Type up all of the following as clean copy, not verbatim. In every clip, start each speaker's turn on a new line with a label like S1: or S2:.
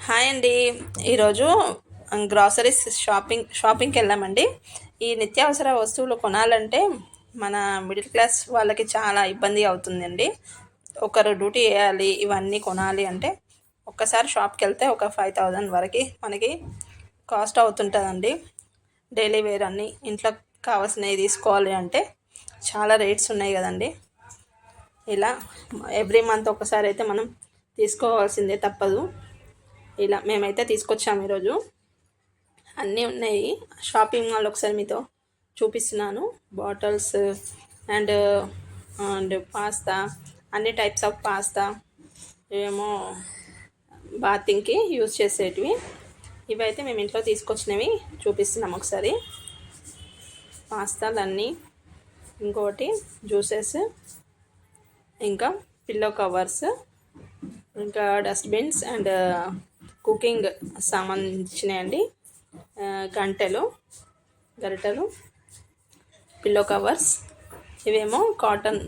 S1: Hi అండి. ఈరోజు groceries షాపింగ్కి వెళ్ళామండి. ఈ నిత్యావసర వస్తువులు కొనాలంటే మన మిడిల్ క్లాస్ వాళ్ళకి చాలా ఇబ్బంది అవుతుందండి. ఒకరు డ్యూటీ చేయాలి, ఇవన్నీ కొనాలి అంటే ఒక్కసారి షాప్కి వెళ్తే ఒక 5000 వరకు మనకి కాస్ట్ అవుతుంటుందండి. డైలీ వేర్ అన్నీ ఇంట్లో కావాల్సినవి తీసుకోవాలి అంటే చాలా రేట్స్ ఉన్నాయి కదండి. ఇలా ఎవ్రీ మంత్ ఒకసారి అయితే మనం తీసుకోవాల్సిందే, తప్పదు. ఇలా మేమైతే తీసుకొచ్చాము ఈరోజు. అన్నీ ఉన్నాయి. షాపింగ్ మాల్ ఒకసారి మీతో చూపిస్తున్నాను. బాటిల్స్ అండ్ అండ్ పాస్తా, అన్ని టైప్స్ ఆఫ్ పాస్తా, ఏమో బాతింగ్కి యూజ్ చేసేటివి. ఇవైతే మేము ఇంట్లో తీసుకొచ్చినవి చూపిస్తున్నాం ఒకసారి. పాస్తాలు అన్నీ, ఇంకోటి జ్యూసెస్, ఇంకా పిల్లో కవర్స్, ఇంకా డస్ట్బిన్స్ అండ్ కుకింగ్ సంబంధించినవి, గరిటెలు, పిల్లో కవర్స్. ఇవేమో కాటన్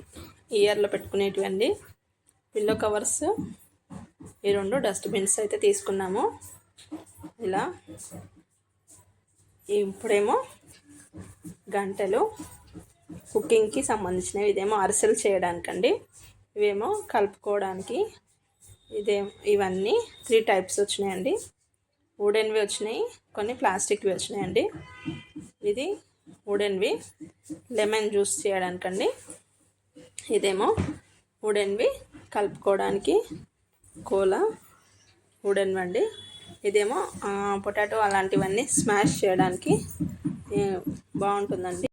S1: ఇయర్లో పెట్టుకునేటివి అండి. పిల్లో కవర్స్ ఈ 2 డస్ట్బిన్స్ అయితే తీసుకున్నాము. ఇలా ఇప్పుడేమో గంటెలు కుకింగ్కి సంబంధించినవి. ఇదేమో అరిసెలు చేయడానికండి, ఇవేమో కలుపుకోవడానికి. ఇవన్నీ 3 టైప్స్ వచ్చినాయండి. వుడెన్వి వచ్చినాయి, కొన్ని ప్లాస్టిక్వి వచ్చినాయండి. ఇది వుడెన్వి, లెమన్ జ్యూస్ చేయడానికండి. ఇదేమో వుడెన్వి, కలుపుకోవడానికి. కోలా వుడెన్వి అండి. ఇదేమో పొటాటో అలాంటివన్నీ స్మాష్ చేయడానికి బాగుంటుందండి.